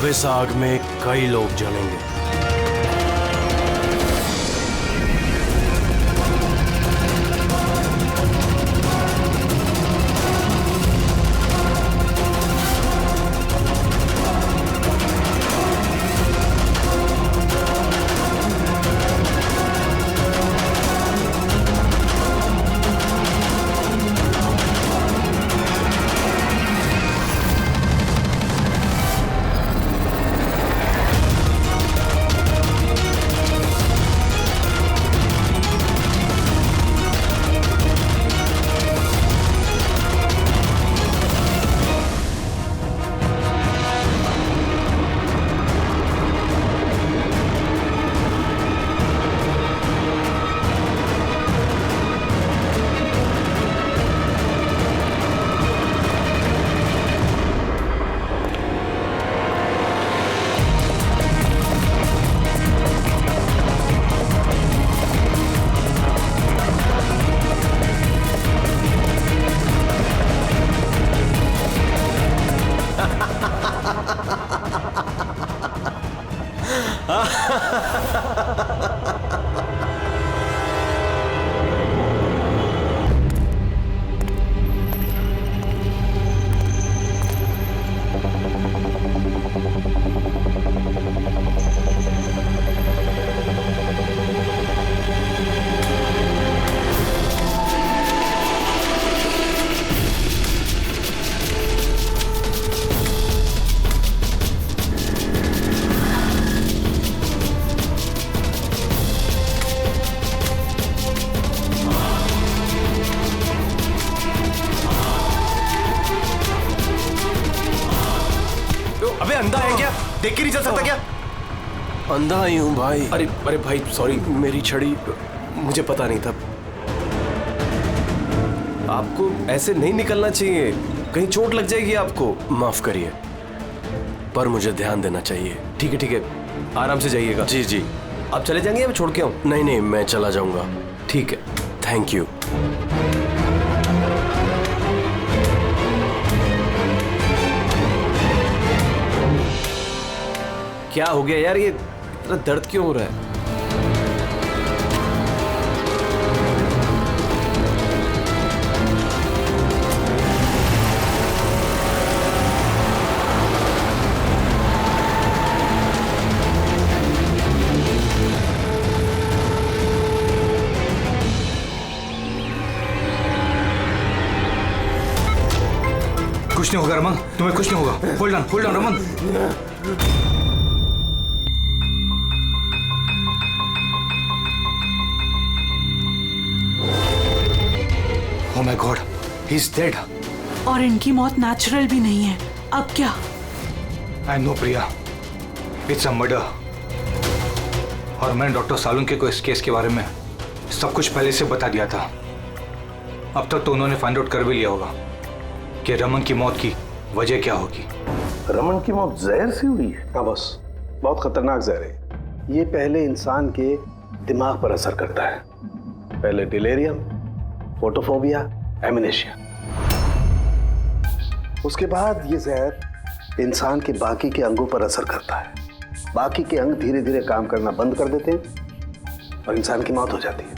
अब इस आग में कई लोग जलेंगे। अबे अंधा है क्या? देख के नहीं चल सकता क्या? अंधा ही हूँ भाई। अरे अरे भाई सॉरी, मेरी छड़ी मुझे पता नहीं था। आपको ऐसे नहीं निकलना चाहिए, कहीं चोट लग जाएगी आपको। माफ करिए, पर मुझे ध्यान देना चाहिए। ठीक है, आराम से जाइएगा। जी जी। आप चले जाएंगे या मैं छोड़ के आऊं? नहीं नहीं, मैं चला जाऊंगा। ठीक है, थैंक यू। क्या हो गया यार, ये इतना दर्द क्यों हो रहा है? कुछ नहीं होगा रमन, तुम्हें कुछ नहीं होगा। Hold on Raman. Oh my God, he's dead. और इनकी मौत नेचुरल भी नहीं है। अब क्या? I know Priya, it's a murder. और मैंने डॉक्टर सालुंके को इस केस के बारे में सब कुछ पहले से बता दिया था। अब तक तो उन्होंने फाइंड आउट कर भी लिया होगा कि रमन की मौत की वजह क्या होगी। रमन की मौत जहर से हुई है? हाँ बस, बहुत खतरनाक जहर है। ये पहले इंसान के दिमाग पर असर करता है। पहले डिलेरियम, फोटोफोबिया, एमनेशिया। उसके बाद ये जहर इंसान के बाकी के अंगों पर असर करता है। बाकी के अंग धीरे धीरे काम करना बंद कर देते हैं और इंसान की मौत हो जाती है।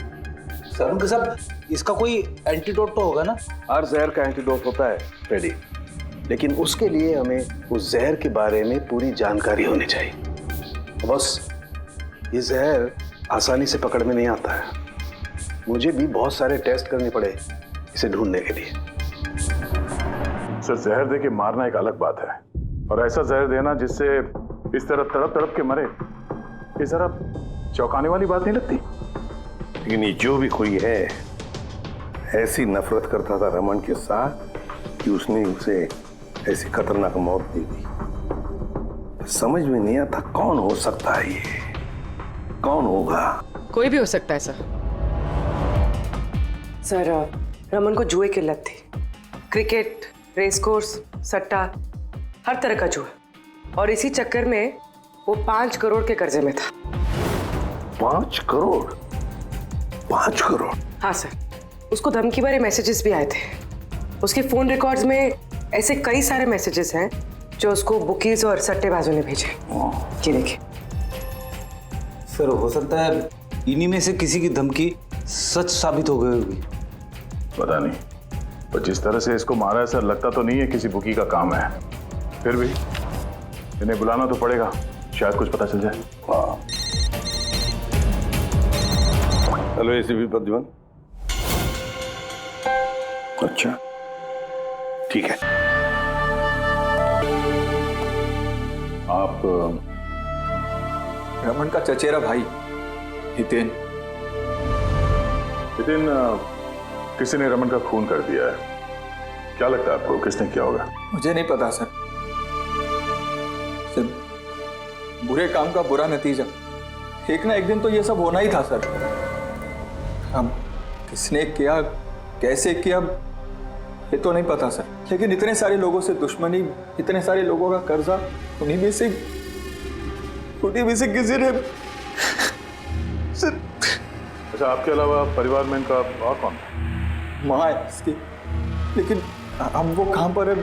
सर साहब, इसका कोई एंटीडोट तो होगा ना? हर जहर का एंटीडोट होता है फ्रेडी, लेकिन उसके लिए हमें उस जहर के बारे में पूरी जानकारी होनी चाहिए। बस ये जहर आसानी से पकड़ में नहीं आता है। मुझे भी बहुत सारे टेस्ट करने पड़े इसे ढूंढने के लिए। सर, जहर दे के मारना एक अलग बात है, और ऐसा जहर देना जिससे इस तरह तड़प तड़प के मरे, ये जरा चौंकाने वाली बात नहीं लगती? लेकिन ये जो भी कोई है, ऐसी नफरत करता था रमन के साथ कि उसने उसे ऐसी खतरनाक मौत दे दी। समझ में नहीं आता कौन हो सकता है ये, कौन होगा? कोई भी हो सकता है सर, रमन को जुए की लत थी। क्रिकेट, रेस कोर्स, सट्टा, हर तरह का जुआ। और इसी चक्कर में वो 5 करोड़ के कर्जे में था। 5 करोड़? 5 करोड़? हाँ सर, उसको धमकी भरे मैसेजेस भी आए थे। उसके फोन रिकॉर्ड्स में ऐसे कई सारे मैसेजेस हैं जो उसको बुकीज और सट्टेबाजों ने भेजे। ये देखिए। सर हो सकता है इन्हीं में से किसी की धमकी सच साबित हो गई होगी। पता नहीं, पर जिस तरह से इसको मारा है सर, लगता तो नहीं है किसी बुकी का काम है। फिर भी इन्हें बुलाना तो पड़ेगा, शायद कुछ पता चल जाए। हाँ। Hello ACP Pradyuman. अच्छा ठीक है। आप रमन का चचेरा भाई हितेन। हितेन, किसी ने रमन का खून कर दिया है। क्या लगता है आपको किसने किया होगा? मुझे नहीं पता सर। बुरे काम का बुरा नतीजा। एक ना एक दिन तो ये सब होना ही था सर। हम किसने किया, कैसे किया, ये तो नहीं पता सर। लेकिन इतने सारे लोगों से दुश्मनी, इतने सारे लोगों का कर्जा, उन्हीं में से किसी ने सर। अच्छा, आपके अलावा परिवार में इनका और कौन है? माँ है इसकी, लेकिन अब वो कहाँ पर है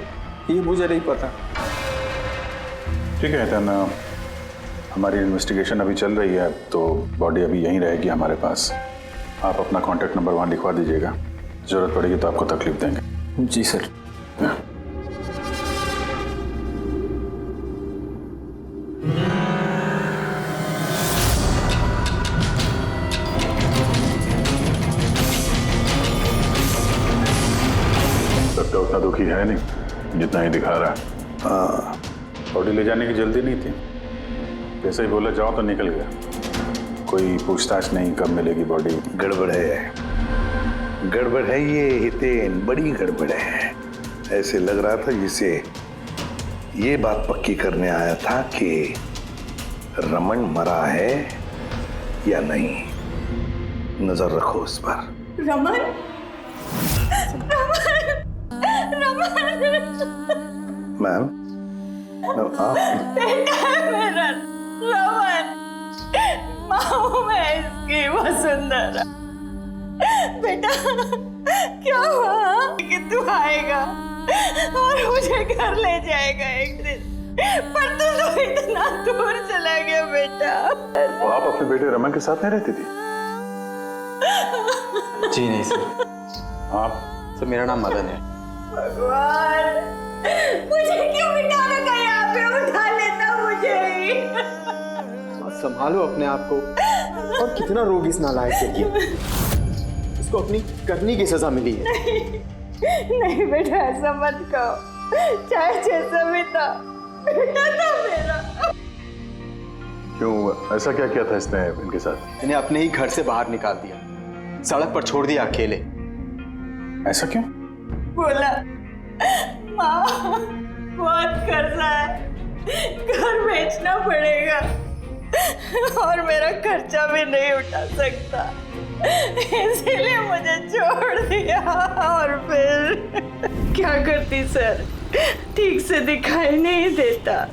ये मुझे नहीं पता। ठीक है हितेन, हमारी इन्वेस्टिगेशन अभी चल रही है, तो बॉडी अभी यहीं रहेगी हमारे पास। आप अपना कॉन्टैक्ट नंबर वहाँ लिखवा दीजिएगा, जरूरत पड़ेगी तो आपको तकलीफ देंगे। जी सर। लगता उतना दुखी है नहीं जितना ही दिखा रहा है। हाँ, बॉडी ले जाने की जल्दी नहीं थी, जैसे ही बोला जाओ तो निकल गया। कोई पूछताछ नहीं कब मिलेगी बॉडी। गड़बड़ है, गड़बड़ है ये हितेन, बड़ी गड़बड़ है। ऐसे लग रहा था जिसे ये बात पक्की करने आया था कि रमन मरा है या नहीं। नजर रखो उस पर। रमन, मैम, आप मेरा रमन, माँ मैं इसकी वसुंधरा। बेटा क्या हुआ कि तू आएगा और मुझे घर ले जाएगा एक दिन, पर तू तो इतना दूर चला गया बेटा। तो आप अपने बेटे रमन के साथ नहीं रहती थी? जी नहीं सर। आप? सर मेरा नाम मदन है। भगवान, मुझे क्यों बिठा रखा यहाँ पे? उठा लेता मुझे ही। संभालो अपने आप को। और कितना रोग इस नालायक के लिए। इसको अपनी करनी की सजा मिली है। नहीं बेटा, ऐसा मत कहो। चाहे जैसा भी था, बेटा था मेरा। क्यों, ऐसा क्या किया था इसने इनके साथ? इन्हें अपने ही घर से बाहर निकाल दिया, सड़क पर छोड़ दिया अकेले। ऐसा क्यों? बोला माँ बहुत कर्जा है, घर बेचना पड़ेगा और मेरा खर्चा भी नहीं उठा सकता, इसीलिए मुझे छोड़ दिया। और फिर क्या करती सर, ठीक से दिखाई नहीं देता।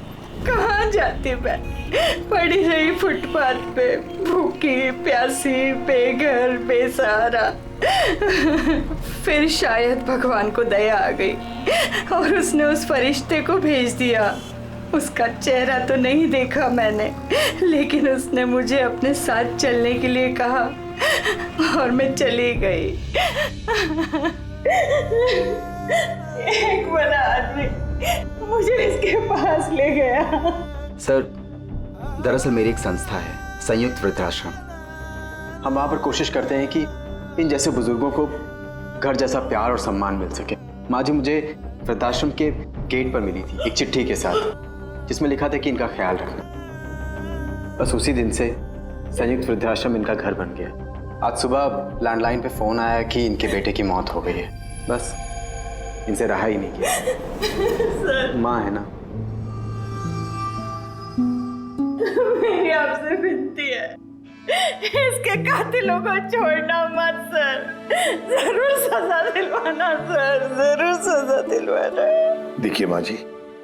कहाँ जाती मैं? पड़ी रही फुटपाथ पे, भूखी प्यासी, बेघर बेसहारा। फिर शायद भगवान को दया आ गई और उसने उस फरिश्ते को भेज दिया। उसका चेहरा तो नहीं देखा मैंने, लेकिन उसने मुझे अपने साथ चलने के लिए कहा और मैं चली गई। एक बड़ा आदमी मुझे इसके पास ले गया। सर, दरअसल मेरी एक संस्था है, संयुक्त वृद्धाश्रम। हम वहाँ पर कोशिश करते हैं कि इन जैसे बुजुर्गों को घर जैसा प्यार और सम्मान मिल सके। माँ जी मुझे वृद्धाश्रम के गेट पर मिली थी एक चिट्ठी के साथ, जिसमें लिखा था कि इनका ख्याल रखना। बस उसी दिन से संयुक्त वृद्धाश्रम इनका घर बन गया। आज सुबह लैंडलाइन पे फोन आया कि इनके बेटे की मौत हो गई है। बस इनसे रहा ही नहीं किया। माँ है ना। मेरी आपसे विनती है, इसके कातिलों को छोड़ना मत सर। जरूर सजा दिलवाना सर, जरूर सजा दिलवाना। देखिए माँ जी,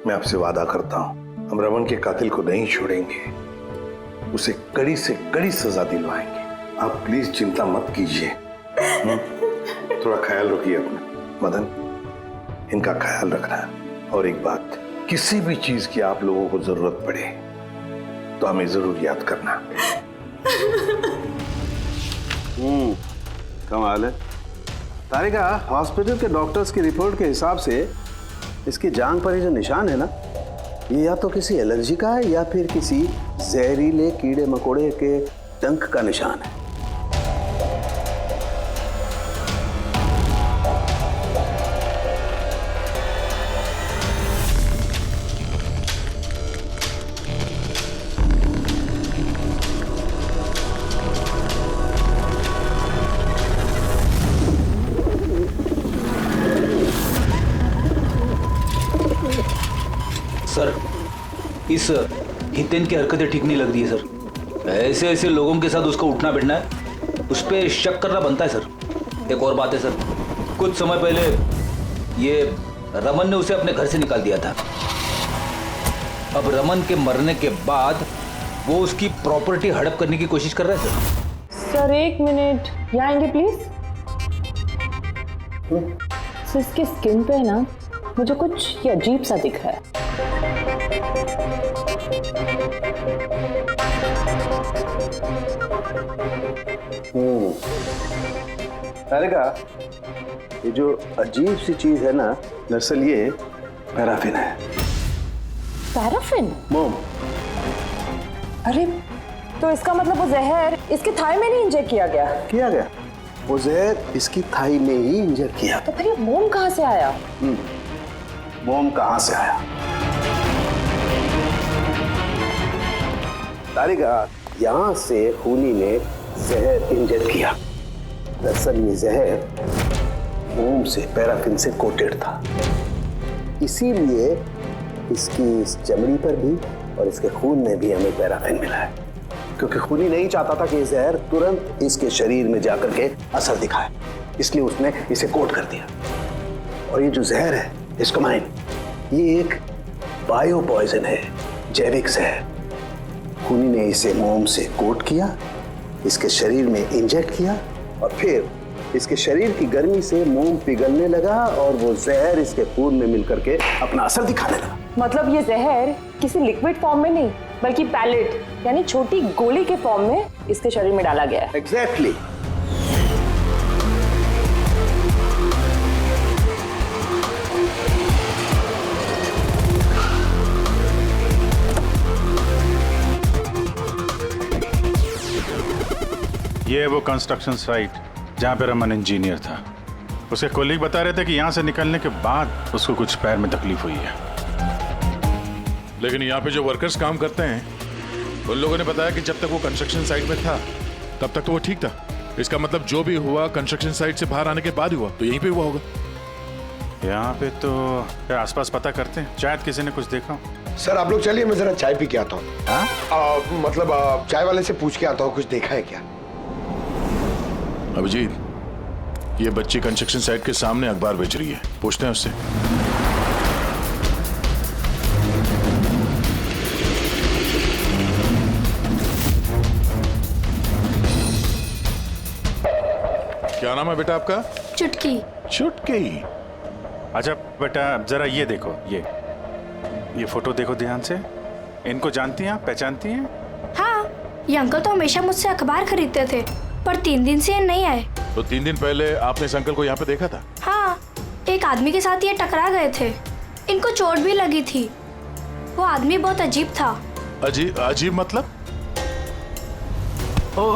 मैं आपसे वादा करता हूँ, हम रमन के कातिल को नहीं छोड़ेंगे, उसे कड़ी से कड़ी सजा दिलवाएंगे। आप प्लीज चिंता मत कीजिए। थोड़ा ख्याल रखिए अपना। मदन, इनका ख्याल रखना। और एक बात, किसी भी चीज की आप लोगों को जरूरत पड़े तो हमें जरूर याद करना। कमाल है। तारिका, हॉस्पिटल के डॉक्टर्स की रिपोर्ट के हिसाब से इसकी जांघ पर ये जो निशान है ना, ये या तो किसी एलर्जी का है या फिर किसी जहरीले कीड़े मकोड़े के डंक का निशान है। सर, इस हितेन की हरकतें ठीक नहीं लग रही है सर। ऐसे ऐसे लोगों के साथ उसका उठना बैठना है, उस पर शक करना बनता है सर। एक और बात है सर, कुछ समय पहले ये रमन ने उसे अपने घर से निकाल दिया था। अब रमन के मरने के बाद वो उसकी प्रॉपर्टी हड़प करने की कोशिश कर रहा है सर। सर एक मिनट, यहाँ आएंगे प्लीज। सर इसके स्किन पे ना मुझे कुछ ये अजीब सा दिख रहा है। तारिका, ये जो अजीब सी चीज है ना, दरअसल ये पैराफिन है। पैराफिन? मोम। अरे तो इसका मतलब वो जहर इसके थाई में नहीं इंजेक्ट किया गया? किया गया। वो जहर इसकी थाई में ही इंजेक्ट किया। तो फिर ये मोम कहाँ से आया? मोम कहाँ से आया? तारिका, यहाँ से खूनी ने जहर इंजेक्ट किया। दरअसल ये जहर मोम से, पैराफिन से कोटेड था, इसीलिए इसकी इस चमड़ी पर भी और इसके खून में भी हमें पैराफिन मिला है। क्योंकि खूनी नहीं चाहता था कि ये जहर तुरंत इसके शरीर में जाकर के असर दिखाए, इसलिए उसने इसे कोट कर दिया। और ये जो जहर है, एस्कोमाइन, ये एक बायो पॉइजन है, जैविक जहर। खूनी ने इसे मोम से कोट किया, इसके शरीर में इंजेक्ट किया और फिर इसके शरीर की गर्मी से मोम पिघलने लगा और वो जहर इसके खून में मिलकर के अपना असर दिखाने लगा। मतलब ये जहर किसी लिक्विड फॉर्म में नहीं बल्कि पैलेट यानी छोटी गोली के फॉर्म में इसके शरीर में डाला गया है। एग्जैक्टली। ये वो कंस्ट्रक्शन साइट जहाँ पे रमन इंजीनियर था। उसके कोलीग बता रहे थे कि यहाँ से निकलने के बाद उसको कुछ पैर में तकलीफ हुई है। लेकिन यहाँ पे जो वर्कर्स काम करते हैं उन लोगों ने बताया कि जब तक वो कंस्ट्रक्शन साइट में था तब तक तो वो ठीक था। इसका मतलब जो भी हुआ कंस्ट्रक्शन साइट से बाहर आने के बाद हुआ, तो यहीं पे हुआ होगा। यहाँ पे तो आसपास पता करते हैं, शायद किसी ने कुछ देखा। सर आप लोग चलिए, मैं जरा चाय पी के आता हूँ। मतलब चाय वाले से पूछ के आता हूँ, कुछ देखा है क्या? अभिजीत, ये बच्ची कंस्ट्रक्शन साइट के सामने अखबार बेच रही है, पूछते हैं उससे। क्या नाम है बेटा आपका? चुटकी। चुटकी। अच्छा बेटा, जरा ये देखो, ये फोटो देखो ध्यान से। इनको जानती हैं आप, पहचानती हैं? हाँ, ये अंकल तो हमेशा मुझसे अखबार खरीदते थे, पर 3 दिन से ये नहीं आए। तो 3 दिन पहले आपने इस अंकल को यहाँ पे देखा था? हाँ, एक आदमी के साथ ये टकरा गए थे। इनको चोट भी लगी थी। वो आदमी बहुत अजीब था। अजीब मतलब? ओ,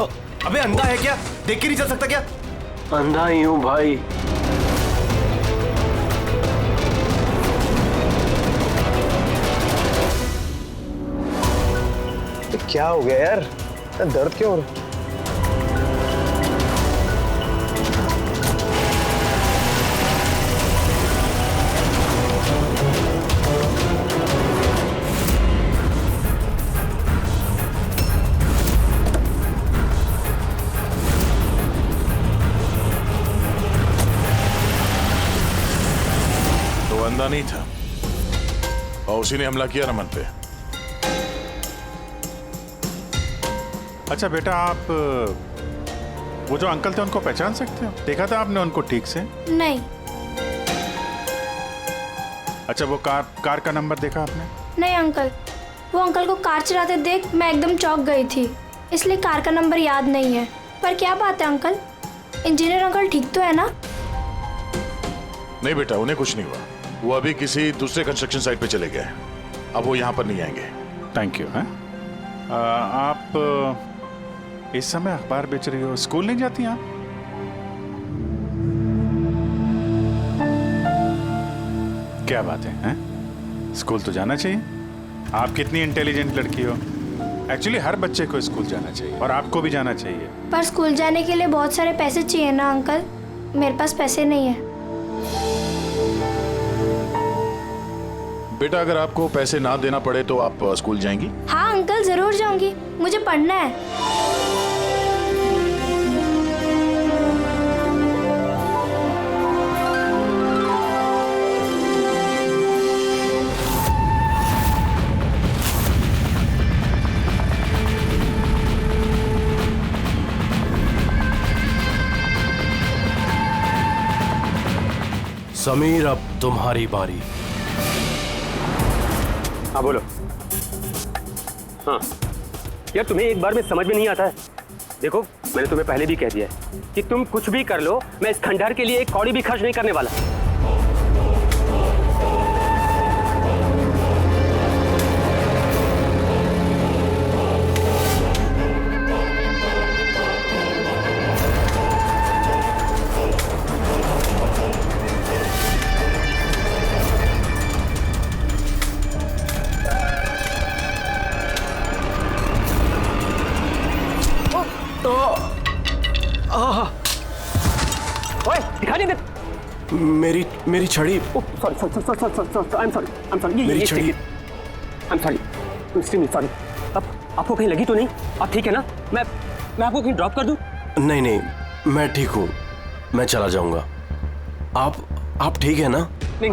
अबे अंधा है क्या? देख के नहीं चल सकता क्या? अंधा ही हूँ भाई। क्या हो गया यार? दर्द क्यों हो रहा है? तो अंधा नहीं था और उसी ने हमला किया रमन पे। अच्छा बेटा, आप वो जो अंकल थे उनको पहचान सकते हो? देखा था आपने उनको ठीक से? नहीं। अच्छा, वो कार का नंबर देखा आपने? नहीं अंकल, वो अंकल को कार चलाते देख मैं एकदम चौंक गई थी, इसलिए कार का नंबर याद नहीं है। पर क्या बात है अंकल, इंजीनियर अंकल ठीक तो है ना? नहीं बेटा, उन्हें कुछ नहीं हुआ। वो अभी किसी दूसरे कंस्ट्रक्शन साइट पे चले गए, अब वो यहाँ पर नहीं आएंगे। Thank you. आप इस समय अखबार बेच रही हो, स्कूल नहीं जाती आप? क्या बात है, हैं? स्कूल तो जाना चाहिए। आप कितनी इंटेलिजेंट लड़की हो। एक्चुअली हर बच्चे को स्कूल जाना चाहिए और आपको भी जाना चाहिए। पर स्कूल जाने के लिए बहुत सारे पैसे चाहिए ना अंकल, मेरे पास पैसे नहीं है। बेटा, अगर आपको पैसे ना देना पड़े तो आप स्कूल जाएंगी? हाँ अंकल, जरूर जाऊंगी, मुझे पढ़ना है। समीर, अब तुम्हारी बारी। हाँ बोलो। हाँ यार, तुम्हें एक बार में समझ में नहीं आता है। देखो, मैंने तुम्हें पहले भी कह दिया है कि तुम कुछ भी कर लो, मैं इस खंडहर के लिए एक कौड़ी भी खर्च नहीं करने वाला। ओए, दिखाई नहीं दे। मेरी छड़ी। Sorry I am sorry. मेरी छड़ी। I am sorry, extremely sorry. अब आपको कहीं लगी तो नहीं? आप ठीक है ना? मैं आपको कहीं ड्रॉप कर दूं? नहीं, मैं ठीक हूँ, मैं चला जाऊंगा। आप ठीक है ना? नहीं,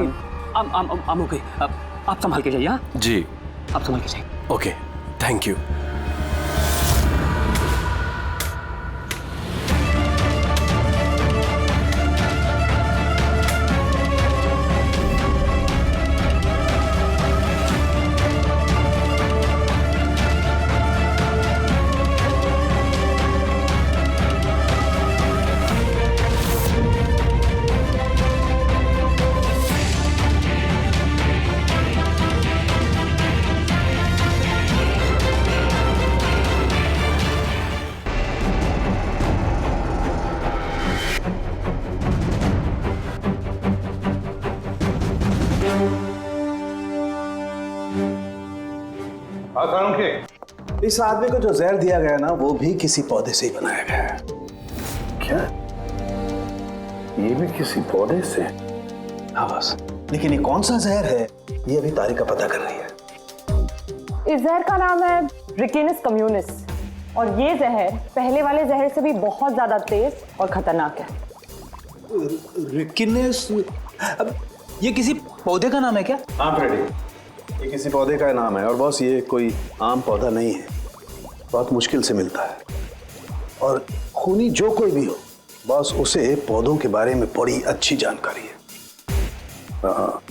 I'm okay। आप संभाल के जाइए। हाँ जी, आप संभाल के जाइए। Okay, thank you. इस आदमी को जो जहर दिया गया ना, वो भी किसी पौधे से ही बनाया गया है। क्या? ये भी किसी पौधे से? हाँ बस, लेकिन ये कौन सा जहर है, ये अभी तारिका पता कर रही है। इस जहर का नाम है रिकिनस कम्युनिस, और ये जहर पहले वाले जहर से भी बहुत ज्यादा तेज और खतरनाक है। रिकिनस? अब ये किसी पौधे का नाम है क्या? हाँ फ्रेडी, ये किसी पौधे का नाम है। और बॉस, ये कोई आम पौधा नहीं है, बहुत मुश्किल से मिलता है। और खूनी जो कोई भी हो बॉस, उसे पौधों के बारे में बड़ी अच्छी जानकारी है। हाँ,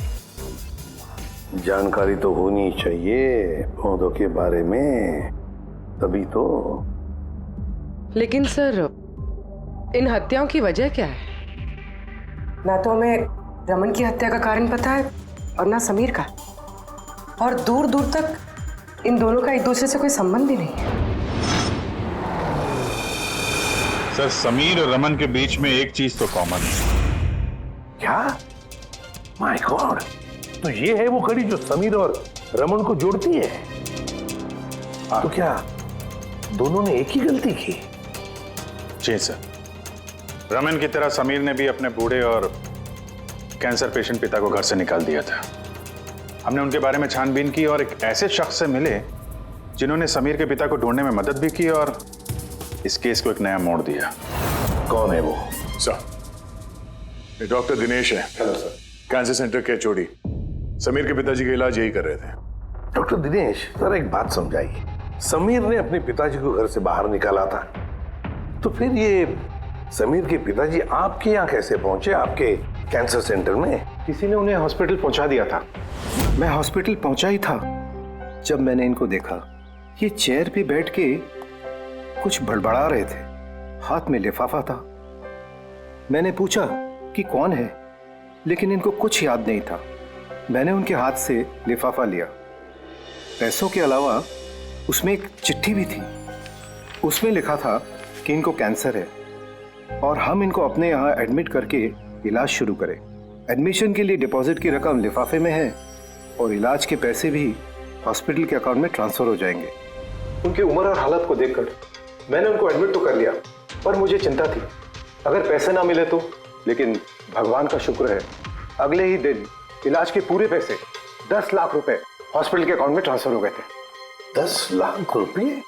जानकारी तो होनी चाहिए पौधों के बारे में, तभी तो। लेकिन सर, इन हत्याओं की वजह क्या है? ना तो हमें रमन की हत्या का कारण पता है और ना समीर का, और दूर दूर तक इन दोनों का एक दूसरे से कोई संबंध ही नहीं है। सर, समीर और रमन के बीच में एक चीज तो कॉमन है। क्या? माय गॉड, तो ये है वो कड़ी जो समीर और रमन को जोड़ती है। तो क्या दोनों ने एक ही गलती की? जी सर, रमन की तरह समीर ने भी अपने बूढ़े और कैंसर पेशेंट पिता को घर से निकाल दिया था। हमने उनके बारे में छानबीन की और एक ऐसे शख्स से मिले जिन्होंने समीर के पिता को ढूंढने में मदद भी की और इस केस को एक नया मोड़ दिया। कौन है वो? सर, ये डॉक्टर दिनेश है। Hello sir. कैंसर सेंटर के चोड़ी। समीर के पिताजी का इलाज यही कर रहे थे। डॉक्टर दिनेश, सर एक बात समझाइए। समीर ने अपने पिताजी को घर से बाहर निकाला था, तो फिर ये समीर के पिताजी आपके यहाँ कैसे पहुंचे, आपके कैंसर सेंटर में? किसी ने उन्हें हॉस्पिटल पहुंचा दिया था। मैं हॉस्पिटल पहुंचा ही था जब मैंने इनको देखा। ये चेयर पे बैठ के कुछ बड़बड़ा रहे थे, हाथ में लिफाफा था। मैंने पूछा कि कौन है, लेकिन इनको कुछ याद नहीं था। मैंने उनके हाथ से लिफाफा लिया। पैसों के अलावा उसमें एक चिट्ठी भी थी। उसमें लिखा था कि इनको कैंसर है और हम इनको अपने यहाँ एडमिट करके इलाज शुरू करें। एडमिशन के लिए डिपॉजिट की रकम लिफाफे में है और इलाज के पैसे भी हॉस्पिटल के अकाउंट में ट्रांसफर हो जाएंगे। उनकी उम्र और हालत को देखकर मैंने उनको एडमिट तो कर लिया, पर मुझे चिंता थी अगर पैसे ना मिले तो। लेकिन भगवान का शुक्र है, अगले ही दिन इलाज के पूरे पैसे 10 लाख रुपए हॉस्पिटल के अकाउंट में ट्रांसफर हो गए थे। 10 लाख रुपए?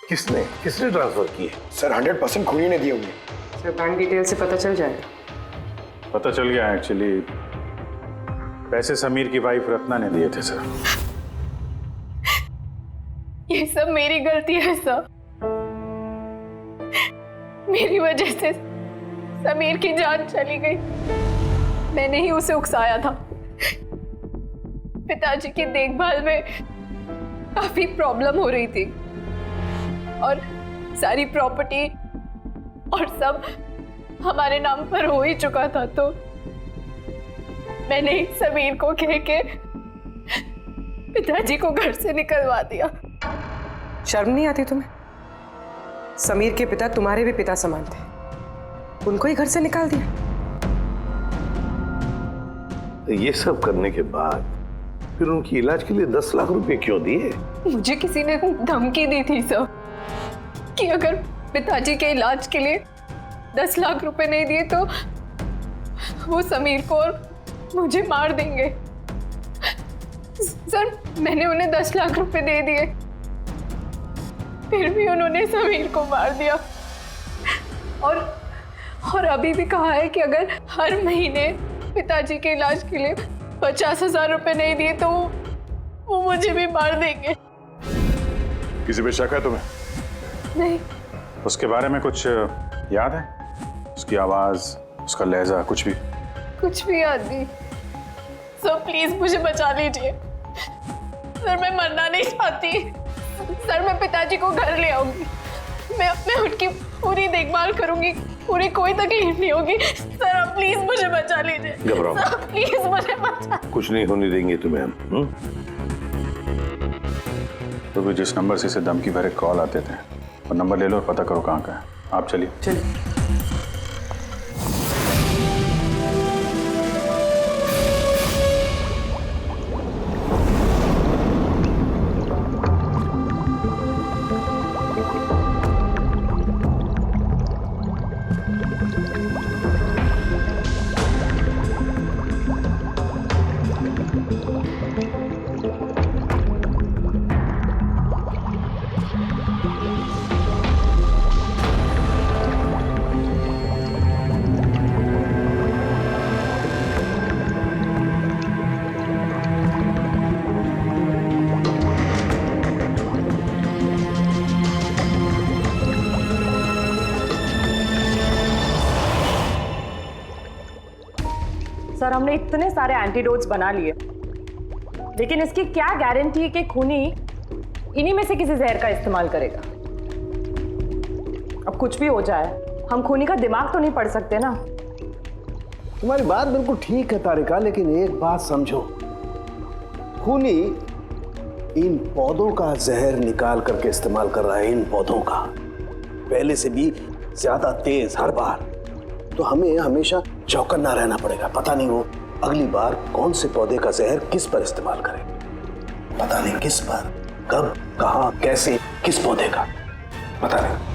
किसने ट्रांसफर किए? सर 100% खूनी ने दिए होंगे। सर बैंक डिटेल से पता चल जाएगा। पता चल गया। एक्चुअली पैसे समीर की वाइफ रत्ना ने दिए थे सर। ये सब मेरी गलती है सर। मेरी वजह से समीर की जान चली गई। मैंने ही उसे उकसाया था। पिताजी की देखभाल में काफी प्रॉब्लम हो रही थी और सारी प्रॉपर्टी और सब हमारे नाम पर हो ही चुका था, तो मैंने समीर को कह के पिताजी को घर से निकलवा दिया। शर्म नहीं आती तुम्हें? समीर के पिता तुम्हारे भी पिता समान थे, उनको ही घर से निकाल दिया। ये सब करने के बाद फिर उनकी इलाज के लिए 10 लाख रुपए क्यों दिए? मुझे किसी ने धमकी दी थी सर कि अगर पिताजी के इलाज के लिए 10 लाख रुपए नहीं दिए तो वो समीर को और मुझे मार देंगे। सर मैंने उन्हें 10 लाख रुपए दे दिए, फिर भी उन्होंने समीर को मार दिया। और अभी भी कहा है कि अगर हर महीने पिताजी के इलाज के लिए 50,000 रुपए नहीं दिए तो वो मुझे भी मार देंगे। किसी पे शक है तुम्हें? नहीं। उसके बारे में कुछ याद है? उसकी आवाज, उसका लहजा, कुछ भी? कुछ भी याद नहीं। सर प्लीज मुझे बचा लीजिए। सर मैं मरना नहीं चाहती। सर मैं पिताजी को घर ले आऊंगी। मैं उनकी पूरी देखभाल करूंगी, पूरी कोई तकलीफ नहीं होगी। सर आप प्लीज मुझे बचा लीजिए। घबराओ सर प्लीज मुझे बचा। कुछ नहीं होने देंगे तुम्हें हम। तो भी जिस नंबर से इसे धमकी भरे कॉल आते थे वो नंबर ले लो और पता करो कहाँ का है। आप चलिए। सर हमने इतने सारे एंटीडोट्स बना लिए, लेकिन इसकी क्या गारंटी है कि खूनी इन्हीं में से किसी जहर का इस्तेमाल करेगा? अब कुछ भी हो जाए, हम खूनी का दिमाग तो नहीं पढ़ सकते ना। तुम्हारी बात बिल्कुल ठीक है तारिका, लेकिन एक बात समझो, खूनी इन पौधों का जहर निकाल करके इस्तेमाल कर रहा है। इन पौधों का पहले से भी ज्यादा तेज हर बार। तो हमें हमेशा चौकन्ना रहना पड़ेगा। पता नहीं वो अगली बार कौन से पौधे का जहर किस पर इस्तेमाल करे। पता नहीं किस पर, कब, कहां, कैसे, किस पौधे का, पता नहीं।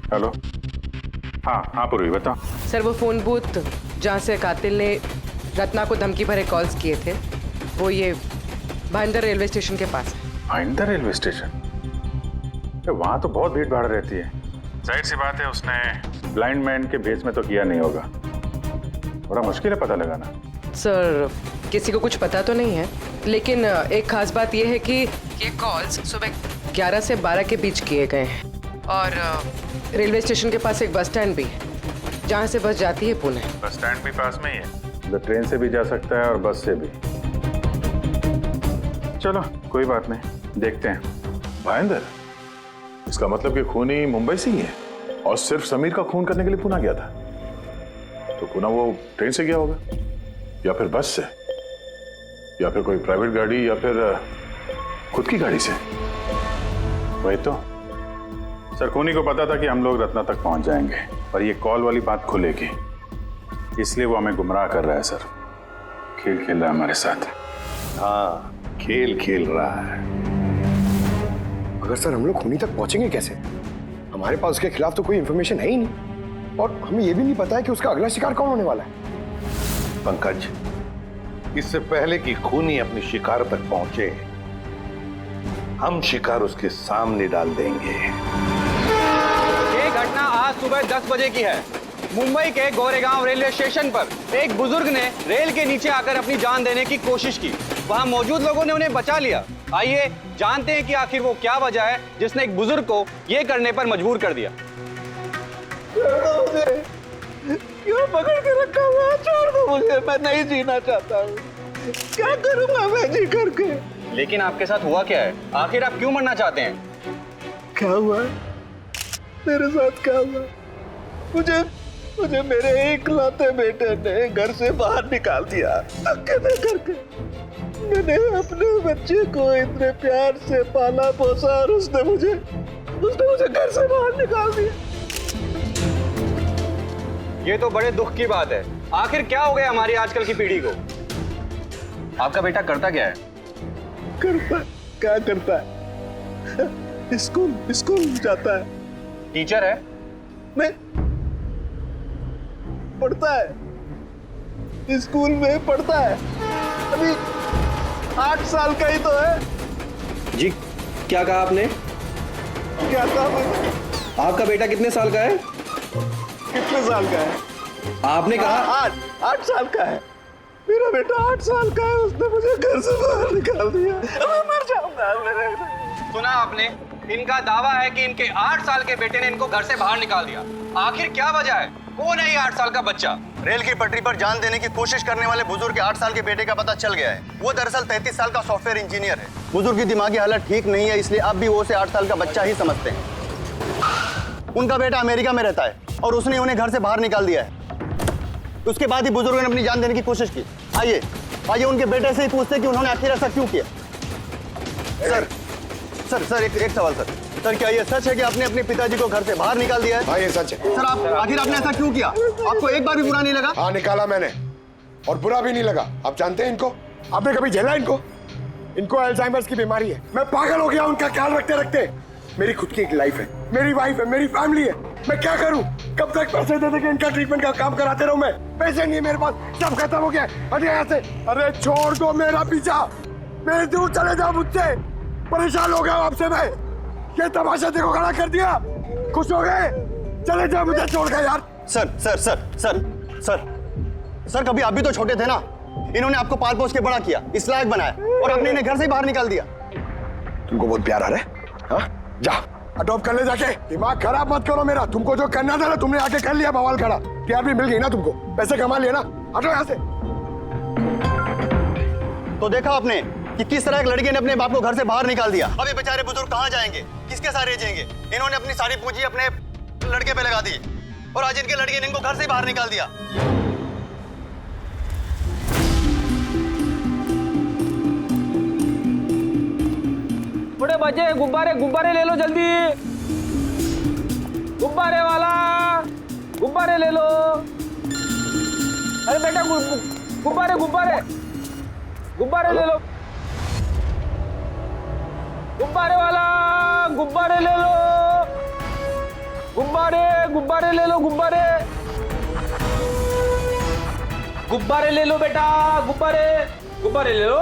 हेलो। हाँ पूर्वी बताओ। सर वो फोन बूथ जहाँ से कातिल ने रत्ना को धमकी भरे कॉल्स किए थे, वो ये भाईंदर रेलवे स्टेशन के पास है। Bhayandar railway station? वहां तो बहुत भीड़ भाड़ रहती है। जाहिर सी बात है उसने ब्लाइंड मैन के भेस में तो किया नहीं होगा। बड़ा मुश्किल है पता लगाना। सर किसी को कुछ पता तो नहीं है, लेकिन एक खास बात यह है कि ये कॉल्स सुबह 11 से 12 के बीच किए गए हैं और रेलवे स्टेशन के पास एक बस स्टैंड भी है जहाँ से बस जाती है पुणे। बस स्टैंड भी पास में ही है, तो ट्रेन से भी जा सकता है और बस से भी। चलो कोई बात नहीं, देखते हैं। भाईंदर, इसका मतलब कि खूनी मुंबई से ही है और सिर्फ समीर का खून करने के लिए पुणे गया था। तो पुणे वो ट्रेन से गया होगा या फिर बस से या फिर कोई प्राइवेट गाड़ी या फिर खुद की गाड़ी से। वही तो सर, खूनी को पता था कि हम लोग रत्ना तक पहुंच जाएंगे और ये कॉल वाली बात खुलेगी, इसलिए वो हमें गुमराह कर रहा है सर। खेल खेल रहा है हमारे साथ। हाँ, खेल खेल रहा है। मगर सर हम लोग खूनी तक पहुंचेंगे कैसे? हमारे पास उसके खिलाफ तो कोई इंफॉर्मेशन है ही नहीं और हमें यह भी नहीं पता है कि उसका अगला शिकार कौन होने वाला है। पंकज, इससे पहले कि खूनी अपनी शिकार तक पहुंचे, हम शिकार उसके सामने डाल देंगे। ये घटना आज सुबह 10 बजे की है। मुंबई के गोरेगांव रेलवे स्टेशन पर एक बुजुर्ग ने रेल के नीचे आकर अपनी जान देने की कोशिश की। वहां मौजूद लोगों ने उन्हें बचा लिया। आइए जानते हैं कि आखिर वो क्या वजह है जिसने एक बुजुर्ग को ये करने पर मजबूर कर दिया। मुझे क्यों पकड़ के रखा हुआ? छोड़ दो मुझे, मैं नहीं जीना चाहता हूँ। क्या करूँगा मैं जी करके? लेकिन आपके साथ हुआ क्या है? आखिर आप क्यों मरना चाहते हैं? क्या हुआ? मेरे साथ क्या हुआ? मुझे मेरे इकलौते बेटे ने घर से बाहर निकाल दिया अकेले करके। मैंने अपने बच्चे को इतने प्यार से पाला पोसा और उसने मुझे घर से बाहर निकाल दिया। ये तो बड़े दुख की बात है। आखिर क्या हो गया हमारी आजकल की पीढ़ी को? आपका बेटा करता क्या है? क्या करता है? स्कूल जाता है। टीचर है? नहीं, पढ़ता है। स्कूल में पढ़ता है। अभी 8 साल का ही तो है। जी क्या कहा आपने? क्या कहा मैंने? आपका बेटा कितने साल का है? कितने साल का है? आपने कहा 8 साल का है। मेरा बेटा 8 साल का है, उसने मुझे घर से बाहर निकाल दिया। मैं मर जाऊंगा। सुना आपने? इनका दावा है कि इनके 8 साल के बेटे ने इनको घर से बाहर निकाल दिया। आखिर क्या वजह है? कौन है ये 8 साल का बच्चा? रेल की पटरी पर जान देने की कोशिश करने वाले बुजुर्ग के 8 साल के बेटे का पता चल गया है। वो दरअसल 33 साल का सॉफ्टवेयर इंजीनियर है। बुजुर्ग की दिमागी हालत ठीक नहीं है, इसलिए अब भी वो उसे 8 साल का बच्चा ही समझते हैं। उनका बेटा अमेरिका में रहता है और उसने उन्हें घर से बाहर निकाल दिया है। उसके बाद ही बुजुर्गों ने अपनी जान देने की कोशिश की। आइए उनके बेटे से ही पूछते कि उन्होंने आखिर ऐसा क्यों किया। सर एक सवाल सर, क्या ये सच है कि आपने अपने पिताजी को घर से बाहर निकाल दिया है? हाँ ये सच है। सर आखिर आपने ऐसा क्यों किया? आपको एक बार भी बुरा नहीं लगा? हाँ निकाला मैंने और बुरा भी नहीं लगा। आप जानते हैं इनको? आपने कभी झेला इनको? इनको अल्जाइमर्स की बीमारी है। मैं पागल हो गया उनका ख्याल रखते रखते। मेरी खुद की एक लाइफ है, मेरी वाइफ है, मेरी फैमिली है। मैं क्या करूं? कब तक पैसे दे के इनका ट्रीटमेंट का काम कराते रहूं? मैं पैसे नहीं है मेरे पास, सब खत्म हो गया। अरे यहाँ से, अरे छोड़ दो मेरा पीछा, मेरे दूर चले जाओ मुझसे। परेशान हो गया आपसे मैं। ये तमाशा देखो खड़ा कर दिया। खुश हो गए? चले जाओ मुझे छोड़ के यार। सर कभी आप भी तो छोटे थे ना। इन्होंने आपको पाल पोस के बड़ा किया, इस लायक बनाया और आपने इन्हें घर से ही बाहर निकाल दिया। तुमको बहुत प्यार आ रहा है? हाँ? जा अडॉप्ट कर ले जाके। दिमाग खराब मत करो मेरा। तुमको जो करना था ना तुमने आके कर लिया बवाल खड़ा। प्यार भी मिल गई ना तुमको, पैसे कमा लिए ना। हटो यहाँ से। तो देखा आपने कि किस तरह एक लड़के ने अपने बाप को घर से बाहर निकाल दिया। अब ये बेचारे बुजुर्ग कहाँ जाएंगे, किसके साथ रह जाएंगे? इन्होंने अपनी सारी पूंजी अपने लड़के पे लगा दी और आज इनके लड़के ने इनको घर से ही बाहर निकाल दिया। बड़े बच्चे गुब्बारे ले लो जल्दी। गुब्बारे वाला गुब्बारे ले लो। अरे बेटा गुब्बारे ले लो। गुब्बारे वाला गुब्बारे ले लो। गुब्बारे ले लो। गुब्बारे ले लो बेटा। गुब्बारे ले लो,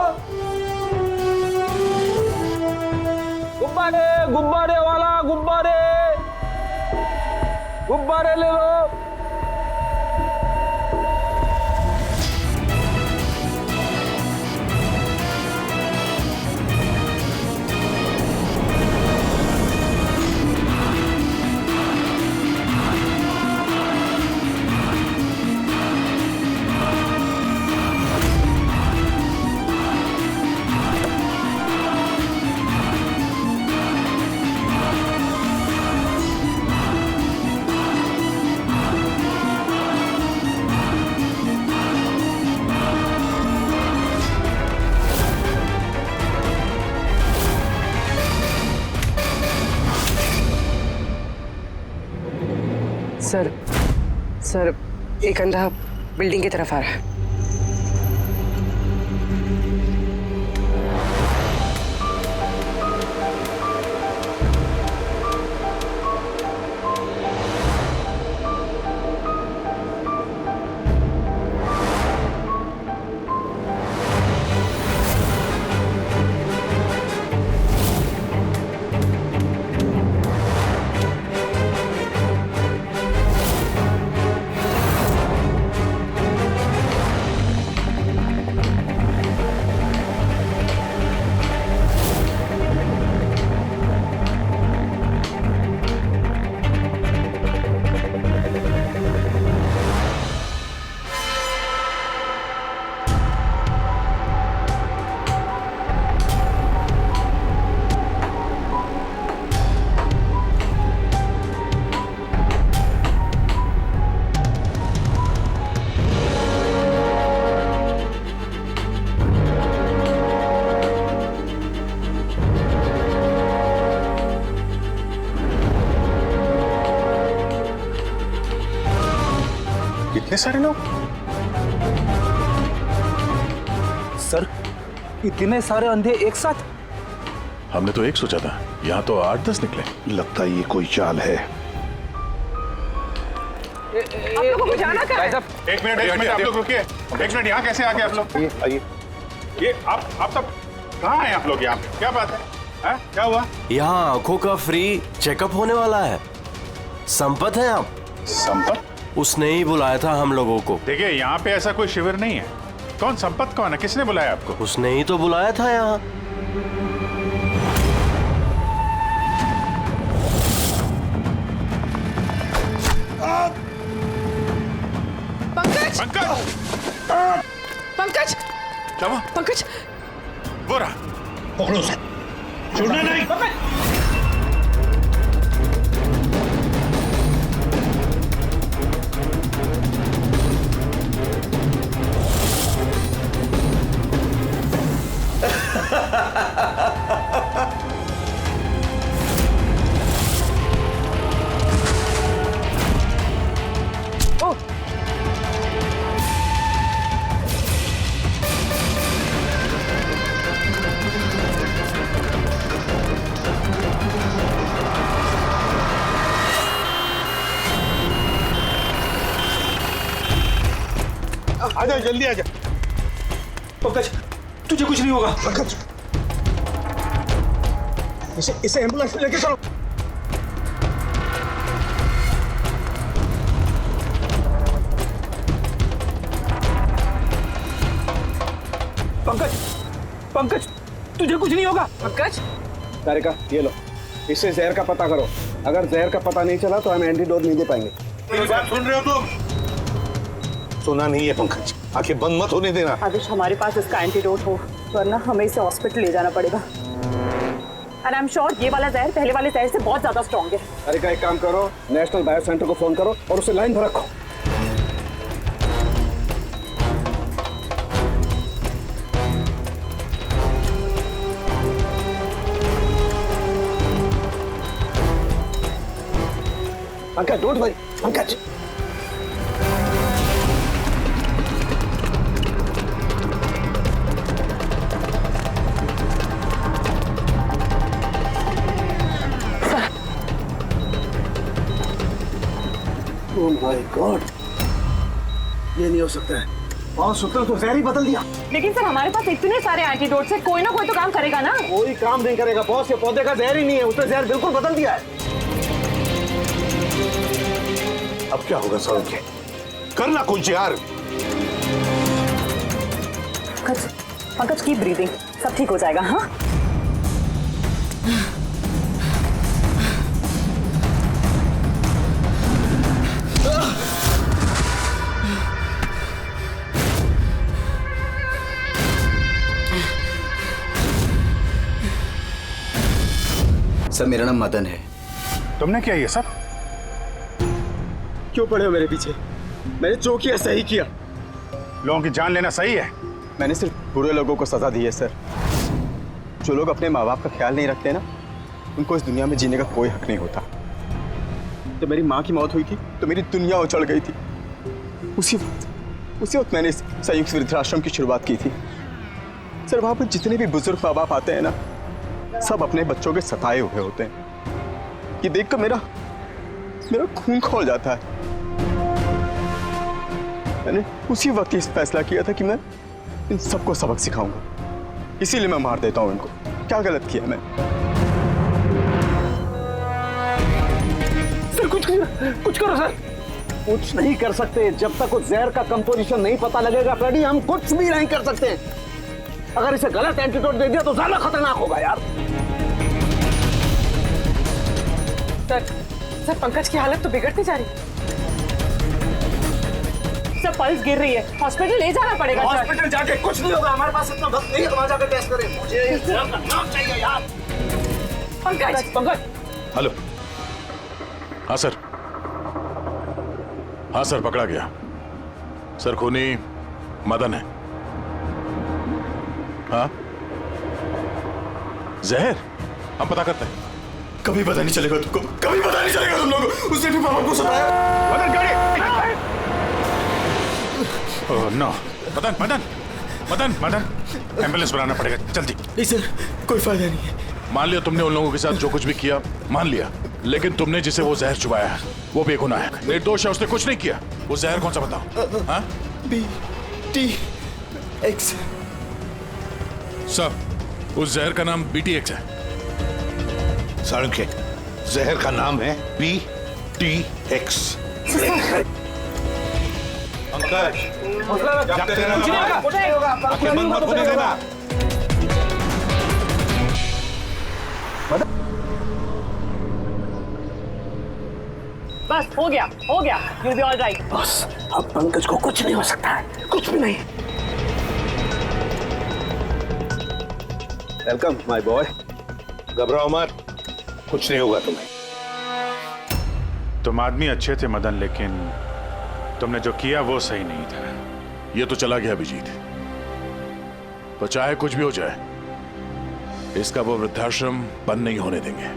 गुब्बारे, गुब्बारे वाला, गुब्बारे, गुब्बारे ले लो। सर एक अंधा बिल्डिंग की तरफ आ रहा है। इतने सारे लोग? सर, इतने सारे अंधे एक साथ? हमने तो एक सोचा था, यहाँ तो 8-10 निकले। लगता है ये कोई चाल है। आप लोगों को जाना कहाँ है? एक मिनट आप लोग रुकिए। एक मिनट, यहाँ कैसे आ गए आप लोग? आइए। ये आप सब कहाँ हैं आप लोग? यहाँ क्या बात है? क्या हुआ? यहाँ आंखों का फ्री चेकअप होने वाला है। संपत है आप? संपत? उसने ही बुलाया था हम लोगों को। देखिए, यहाँ पे ऐसा कोई शिविर नहीं है। कौन संपत कौन है? किसने बुलाया आपको? उसने ही तो बुलाया था यहाँ। पंकज! पंकज! क्या हुआ? पंकज! वो रहा। पकड़ो उसे। छोड़ना नहीं। आजा, जल्दी आजा। पंकज, तुझे कुछ नहीं होगा। पंकज, इसे एम्बुलेंस में लेके चलो। पंकज, पंकज, तुझे कुछ नहीं होगा। पंकज! तारिका, ये लो, इससे जहर का पता करो। अगर जहर का पता नहीं चला तो हम एंटीडोट नहीं दे पाएंगे। मेरी बात सुन रहे हो तुम? सुना नहीं है पंकज, आंखें बंद मत होने देना। आदिश, हमारे पास इसका एंटीडोट हो, वरना हमें इसे हॉस्पिटल ले जाना पड़ेगा। एंड आई एम श्योर ये वाला जहर पहले वाले जहर से बहुत ज्यादा स्ट्रॉन्ग है। तारिका, एक काम करो, नेशनल बायो सेंटर को फोन करो और उसे लाइन पर रखो। Pankaj, don't worry, Pankaj. Oh my God, ये नहीं हो सकता है। और सूत्र तो जहर ही बदल दिया। लेकिन सर हमारे पास इतने सारे एंटीडोट से कोई ना कोई तो काम करेगा ना। कोई काम नहीं करेगा बॉस, ये पौधे का जहर ही नहीं है, उसने जहर बिल्कुल बदल दिया है। अब क्या होगा सर के? करना कुछ यार। पंकज की ब्रीदिंग, सब ठीक हो जाएगा। हाँ सर मेरा नाम मदन है। तुमने क्या ये सब? क्यों पड़े हो मेरे पीछे? मैंने जो किया सही किया। लोगों की जान लेना सही है? मैंने सिर्फ बुरे लोगों को सजा दी है सर। जो लोग अपने माँ बाप का ख्याल नहीं रखते ना, उनको इस दुनिया में जीने का कोई हक नहीं होता। जब मेरी माँ की मौत हुई थी तो मेरी दुनिया उछल गई थी। उसी वक्त मैंने इस संयुक्त वृद्धाश्रम की शुरुआत की थी। सर वहाँ पर जितने भी बुजुर्ग माँ बाप आते हैं ना, सब अपने बच्चों के सताए हुए होते हैं। ये देखकर मेरा खून खौल जाता है। मैंने उसी वक्त इस फैसला किया था कि मैं इन सबको सबक सिखाऊंगा, इसीलिए मैं मार देता हूं इनको। क्या गलत किया मैं? सर कुछ करो सर। कुछ नहीं कर सकते जब तक उस जहर का कंपोजिशन नहीं पता लगेगा फ्रेडी, हम कुछ भी नहीं कर सकते। अगर इसे गलत एंटीडोट दे दिया तो ज्यादा खतरनाक होगा यार। सर पंकज की हालत तो बिगड़ती जा रही है। सर पल्स गिर रही है, हॉस्पिटल ले जाना पड़ेगा। हॉस्पिटल जाके कुछ नहीं होगा, हमारे पास इतना वक्त नहीं है वहां जाकर टेस्ट करें। मुझे इस जहर का नाम चाहिए यार। पंकज। हेलो। हाँ सर, हाँ सर, पकड़ा गया सर। खूनी मदन है। हाँ जहर हम पता करते हैं। कभी पता नहीं चलेगा तुमको, कभी पता नहीं चलेगा तुम लोगों को। उसने भी पापा को सताया। मदन गाड़ी। Oh no. Madan Madan Madan Madan ambulance बुलाना पड़ेगा जल्दी। नहीं सर, कोई फायदा नहीं है। मान लिया तुमने उन लोगों के साथ जो कुछ भी किया, मान लिया, लेकिन तुमने जिसे वो जहर चुबाया है वो बेगुनाह है, निर्दोष है, उसने कुछ नहीं किया। वो जहर कौन सा बताओ? हाँ? BTX। सब उस जहर का नाम BTX है। सालुंखे, जहर का नाम है BTX। पंकज, जागते रहना, आंखें बंद मत होने देना। बस हो गया, you'll be all right। बस अब पंकज को कुछ नहीं हो सकता है, कुछ भी नहीं। Welcome my boy. घबराओ मत, कुछ नहीं होगा तुम्हें। तुम आदमी अच्छे थे मदन, लेकिन तुमने जो किया वो सही नहीं था। ये तो चला गया अभिजीत, तो चाहे कुछ भी हो जाए, इसका वो वृद्धाश्रम बंद नहीं होने देंगे।